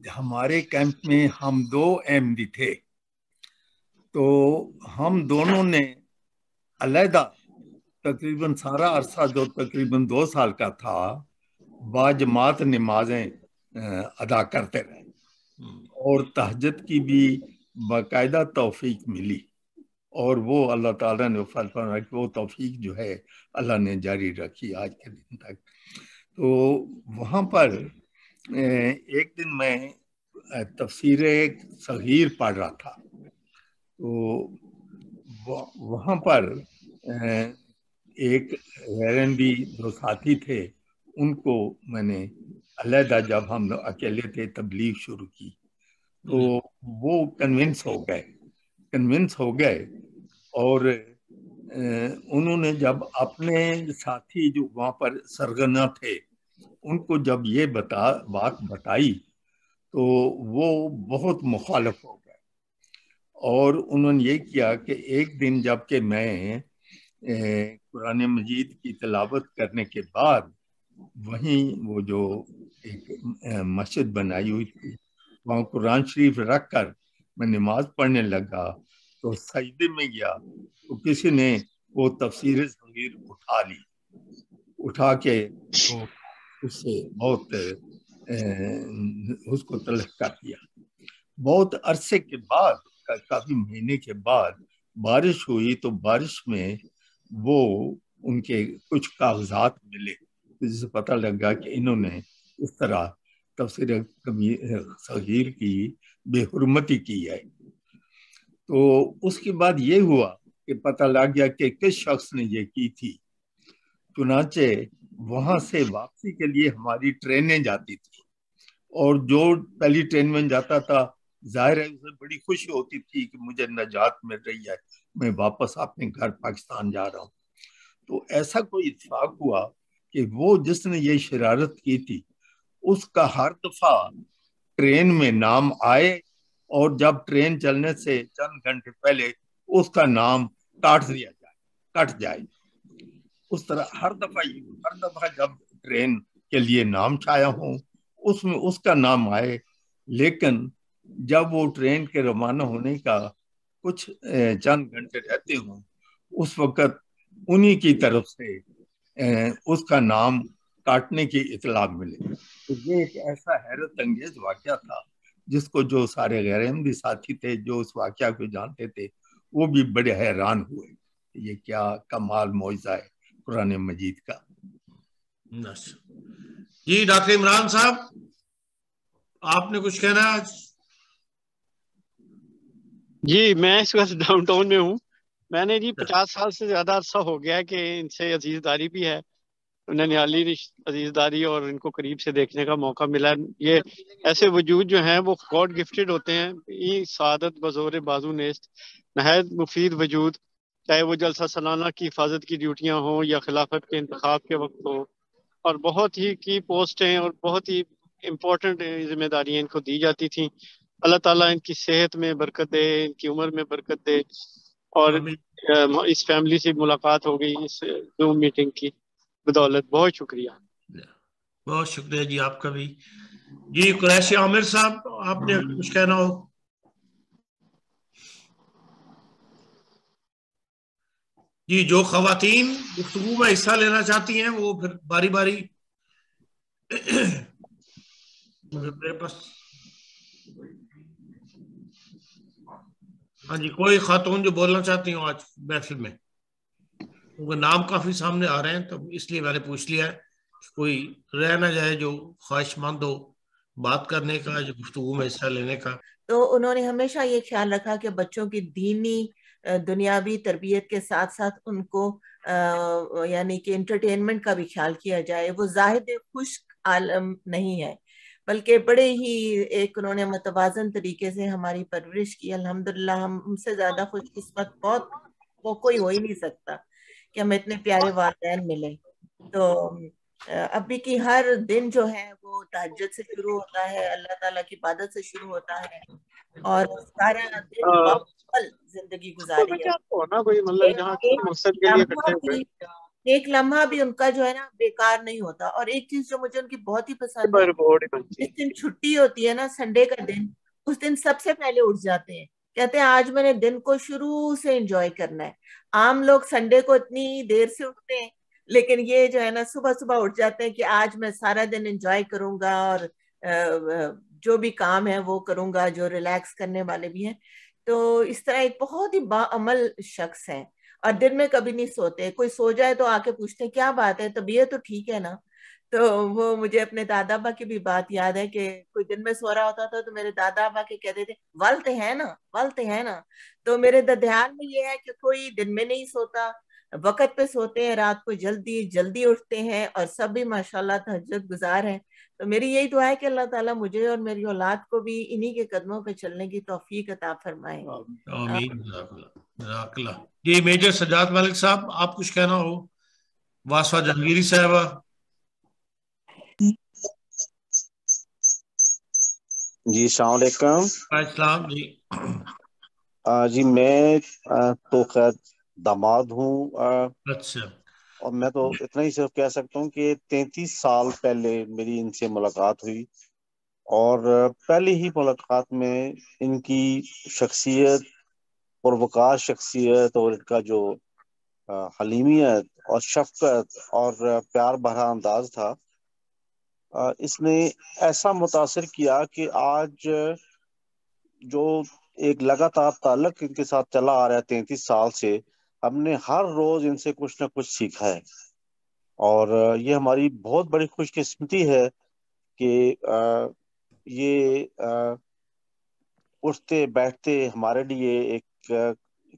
ہمارے کیمپ میں ہم 2 احمدی تھے. تو ہم دونوں نے علیحدہ تقریباً سارا عرصہ جو تقریباً 2 سال کا تھا باجماعت نمازیں ادا کرتے رہے, اور تہجد کی بھی باقاعدہ توفیق ملی. اور وہ اللہ تعالیٰ نے وہ توفیق جو ہے اللہ نے جاری رکھی آج کے دن تک. تو وہاں پر ایک دن میں تفسیر صغیر پڑھ رہا تھا, تو وہاں پر ایک غیرن بھی جو ساتھی تھے ان کو میں نے علیحدہ، جب ہم لوگ اکیلے تھے تبلیغ شروع کی تو وہ کنونس ہو گئے اور انہوں نے جب اپنے ساتھی جو وہاں پر سرگنا تھے ان کو جب یہ بات بتائی تو وہ بہت مخالف ہو گئے، اور انہوں نے یہ کیا کہ ایک دن جب کہ میں قرآن مجید کی تلاوت کرنے کے بعد وہیں وہ جو ایک مسجد بنائی ہوئی تھی وہاں قرآن شریف رکھ کر میں نماز پڑھنے لگا تو سجدے میں گیا تو کسی نے وہ تفسیر صغیر اٹھا کے تو اس سے بہت اس کو تلخ کر دیا۔ بہت عرصے کے بعد، کافی مہینے کے بعد بارش ہوئی تو بارش میں وہ ان کے کچھ کاغذات ملے جس سے پتہ لگا کہ انہوں نے اس طرح تفسیر صغیر کی بے حرمتی کی ہے۔ تو اس کے بعد یہ ہوا کہ پتہ لگ گیا کہ کس شخص نے یہ کی تھی، چنانچہ وہاں سے واپسی کے لیے ہماری ٹرینیں جاتی تھی اور جو پہلی ٹرین میں جاتا تھا ظاہر ہے اسے بڑی خوشی ہوتی تھی کہ مجھے نجات مل رہی ہے، میں واپس اپنے گھر پاکستان جا رہا ہوں۔ تو ایسا کوئی اتفاق ہوا کہ وہ جس نے یہ شرارت کی تھی اس کا ہر دفعہ ٹرین میں نام آئے اور جب ٹرین چلنے سے چند گھنٹے پہلے اس کا نام کٹ جائے۔ اس طرح ہر دفعہ جب ٹرین کے لیے نام چھایا ہوں اس میں اس کا نام آئے، لیکن جب وہ ٹرین کے روانہ ہونے کا کچھ چند گھنٹے رہتے ہوں اس وقت انہی کی طرف سے اس کا نام کاٹنے کی اطلاع ملے۔ تو یہ ایک ایسا حیرت انگیز واقعہ تھا جس کو جو سارے غیر احمدی ساتھی تھے جو اس واقعہ کو جانتے تھے وہ بھی بڑے حیران ہوئے، یہ کیا کمال معجزہ ہے قرآن مجید کا۔ جی ڈاکٹر عمران صاحب آپ نے کچھ کہنا ہے؟ جی میں اس وقت ڈاؤن ٹاؤن میں ہوں۔ میں نے جی 50 سال سے زیادہ عرصہ ہو گیا کہ ان سے عزیز داری بھی ہے، ننیالی عزیز داری، اور ان کو قریب سے دیکھنے کا موقع ملا۔ یہ ایسے وجود جو ہیں وہ گاڈ گفٹڈ ہوتے ہیں، یہ سعادت بزور بازو نیست، نہایت مفید وجود، چاہے وہ جلسہ سالانہ کی حفاظت کی ڈیوٹیاں ہوں یا خلافت کے انتخاب کے وقت ہو، اور بہت ہی کی پوسٹیں اور بہت ہی امپورٹنٹ ذمہ داریاں ان کو دی جاتی تھیں۔ اللہ تعالیٰ ان کی صحت میں برکت دے، ان کی عمر میں برکت دے، اور اس فیملی سے ملاقات ہو گئی اس زوم میٹنگ کی بدولت۔ بہت شکریہ۔ بہت شکریہ جی آپ کا بھی۔ جی قریشی عامر صاحب آپ نے کچھ کہنا ہو؟ جی جو خواتین گفتگو میں حصہ لینا چاہتی ہیں وہ پھر باری باری میرے پاس۔ ہاں جی کوئی خاتون جو بولنا چاہتی ہوں آج محفل میں، ان کا نام کافی سامنے آ رہے ہیں تو اس لیے میں نے پوچھ لیا ہے، کوئی رہ نہ جائے جو خواہش مند ہو بات کرنے کا، جو گفتگو میں حصہ لینے کا۔ تو انہوں نے ہمیشہ یہ خیال رکھا کہ بچوں کی دینی دنیاوی تربیت کے ساتھ ساتھ ان کو یعنی کہ انٹرٹینمنٹ کا بھی خیال کیا جائے۔ وہ زاہد خشک عالم نہیں ہے بلکہ بڑے ہی ایک انہوں نے متوازن طریقے سے ہماری پرورش کی۔ الحمدللہ ہم سے زیادہ خوش قسمت بہت وہ کوئی ہو ہی نہیں سکتا کہ ہمیں اتنے پیارے والدین ملے۔ تو ابھی کی ہر دن جو ہے وہ تہجد سے شروع ہوتا ہے، اللہ تعالیٰ کی عبادت سے شروع ہوتا ہے، اور سارا دن باقل زندگی گزاری ہے۔ ایک لمحہ بھی ان کا جو ہے نا بیکار نہیں ہوتا۔ اور ایک چیز جو مجھے ان کی بہت ہی پسند ہے، جس دن چھٹی ہوتی ہے نا سنڈے کا دن، اس دن سب سے پہلے اٹھ جاتے ہیں، کہتے ہیں آج میں نے دن کو شروع سے انجوائے کرنا ہے۔ عام لوگ سنڈے کو اتنی دیر سے اٹھتے ہیں، لیکن یہ جو ہے نا صبح صبح اٹھ جاتے ہیں کہ آج میں سارا دن انجوائے کروں گا اور جو بھی کام ہے وہ کروں گا، جو ریلیکس کرنے والے بھی ہیں۔ تو اس طرح ایک بہت ہی باعمل شخص ہے، اور دن میں کبھی نہیں سوتے۔ کوئی سو جائے تو آ کے پوچھتے ہیں کیا بات ہے، طبیعت تو ٹھیک ہے نا؟ تو وہ مجھے اپنے دادا ابا کی بھی بات یاد ہے کہ کوئی دن میں سو رہا ہوتا تھا تو میرے دادا ابا کے کہتے تھے ولتے ہے نا، ولتے ہے نا۔ تو میرے ددیال میں یہ ہے کہ کوئی دن میں نہیں سوتا، وقت پہ سوتے ہیں, رات کو جلدی اٹھتے ہیں, اور سب بھی ماشاءاللہ تہجد گزار ہیں. تو میری یہی دعا ہے کہ اللہ تعالیٰ مجھے اور میری اولاد کو بھی انہی کے قدموں پہ چلنے کی توفیق عطا فرمائے. آمین. جزاک اللہ. جی میجر سجاد ملک صاحب, آپ کچھ کہنا ہو؟ واسفہ جہانگیری صاحبہ. جی السلام علیکم. السلام. جی جی میں تو خیر داماد ہوں. اچھا. اور میں تو اتنا ہی صرف کہہ سکتا ہوں کہ 33 سال پہلے میری ان سے ملاقات ہوئی, اور پہلی ہی ملاقات میں ان کی شخصیت, پروکار شخصیت, اور ان کا جو حلیمیت اور شفقت اور پیار بھرا انداز تھا, اس نے ایسا متاثر کیا کہ آج جو ایک لگاتار تعلق ان کے ساتھ چلا آ رہا ہے 33 سال سے, ہم نے ہر روز ان سے کچھ نہ کچھ سیکھا ہے. اور یہ ہماری بہت بڑی خوش قسمتی ہے کہ یہ اٹھتے بیٹھتے ہمارے لیے ایک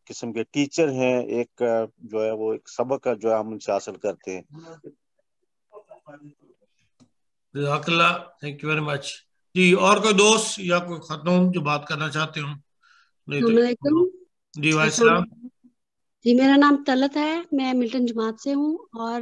قسم کے ٹیچر ہیں, ایک جو ہے وہ ایک سبق ہے جو ہم ان سے حاصل کرتے ہیں. جزاک اللہ. Thank you very much. جی اور کوئی دوست یا کوئی خاتون جو بات کرنا چاہتے ہوں؟ السلام علیکم. جی وعلیکم السلام. جی میرا نام طلت ہے, میں ملٹن جماعت سے ہوں, اور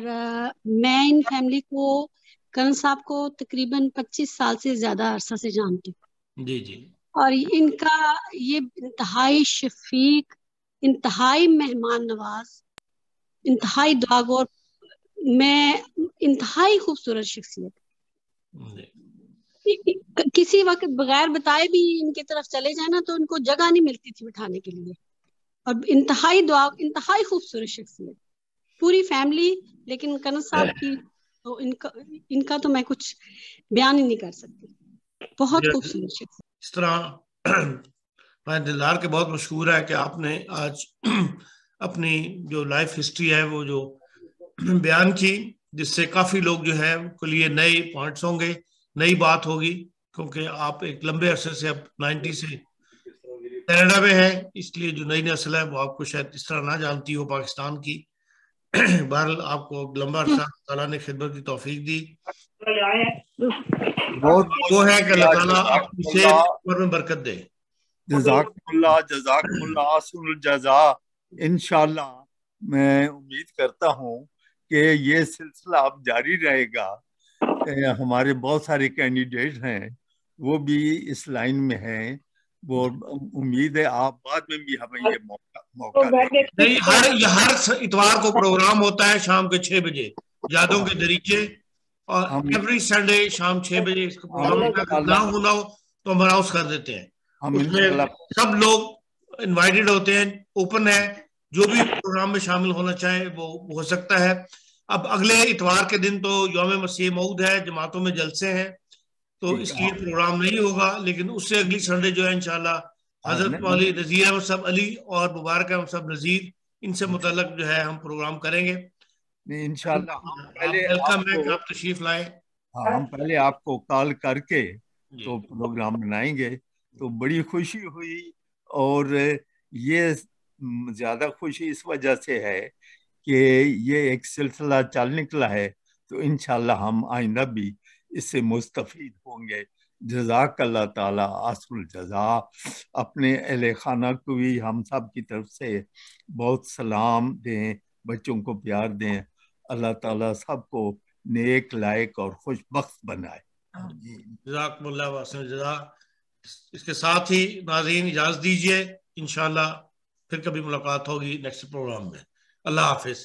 میں ان فیملی کو, کرن صاحب کو تقریباً 25 سال سے زیادہ عرصہ سے جانتی ہوں. جی جی. اور ان کا یہ انتہائی شفیق, انتہائی مہمان نواز, انتہائی دعاگور, میں انتہائی خوبصورت شخصیت. کسی وقت بغیر بتائے بھی ان کی طرف چلے جائیں نا تو ان کو جگہ نہیں ملتی تھی بٹھانے کے لیے, اور انتہائی خوبصورت شخصیت, پوری فیملی. لیکن کرن صاحب کی تو ان کا تو میں کچھ بیان ہی نہیں کر سکتی, بہت خوبصورت شخصیت. اس طرح میں دلدار کے بہت مشہور ہے کہ آپ نے آج اپنی جو لائف ہسٹری ہے وہ جو بیان کی, جس سے کافی لوگ جو ہے ان کے لیے نئے پوائنٹس ہوں گے, نئی بات ہوگی, کیونکہ آپ ایک لمبے عرصے سے, اب 90 سے کینیڈا میں ہے, اس لیے جو نئی نسل ہے وہ آپ کو شاید اس طرح نہ جانتی ہو پاکستان کی. بہرحال آپ کو لمبا عرصہ تعالیٰ نے خدمت کی توفیق دی. وہ ہے کہ اللہ تعالیٰ آپ کی صحت میں برکت دے. جزاکم اللہ احسن الجزا. انشاءاللہ میں امید کرتا ہوں کہ یہ سلسلہ اب جاری رہے گا. ہمارے بہت سارے کینڈیڈیٹ ہیں, وہ بھی اس لائن میں ہیں. وہ امید ہے آپ بعد میں بھی ہمیں یہ موقع نہیں, ہر اتوار کو پروگرام ہوتا ہے شام کے 6 بجے یادوں کے دریچے, اور ایوری سنڈے شام 6 بجے اس کا پروگرام نہ ہونا ہو تو ہم اناؤنس کر دیتے ہیں. اس میں سب لوگ انوائٹڈ ہوتے ہیں, اوپن ہے, جو بھی پروگرام میں شامل ہونا چاہے وہ ہو سکتا ہے. اب اگلے اتوار کے دن تو یوم مسیح موعود ہے, جماعتوں میں جلسے ہیں, تو اس لیے پروگرام نہیں ہوگا. لیکن اس سے اگلی سنڈے جو ہے انشاءاللہ حضرت مولوی نذیر احمد صاحب علی اور مبارک احمد صاحب نذیر, ان سے متعلق جو ہے ہم پروگرام کریں گے. انشاءاللہ ویلکم ہے کہ آپ تشریف لائیں. ہم پہلے آپ کو کال کر کے تو پروگرام بنائیں گے. تو بڑی خوشی ہوئی, اور یہ زیادہ خوشی اس وجہ سے ہے کہ یہ ایک سلسلہ چل نکلا ہے, تو انشاءاللہ ہم آئندہ بھی اس سے مستفید ہوں گے. جزاک اللہ تعالی احسن الجزا. اپنے اہل خانہ کو بھی ہم سب کی طرف سے بہت سلام دیں, بچوں کو پیار دیں. اللہ تعالیٰ سب کو نیک, لائق اور خوش بخت بنائے. جزاکم اللہ واسع جزا. اس کے ساتھ ہی ناظرین اجازت دیجیے, انشاءاللہ پھر کبھی ملاقات ہوگی نیکسٹ پروگرام میں. اللہ حافظ.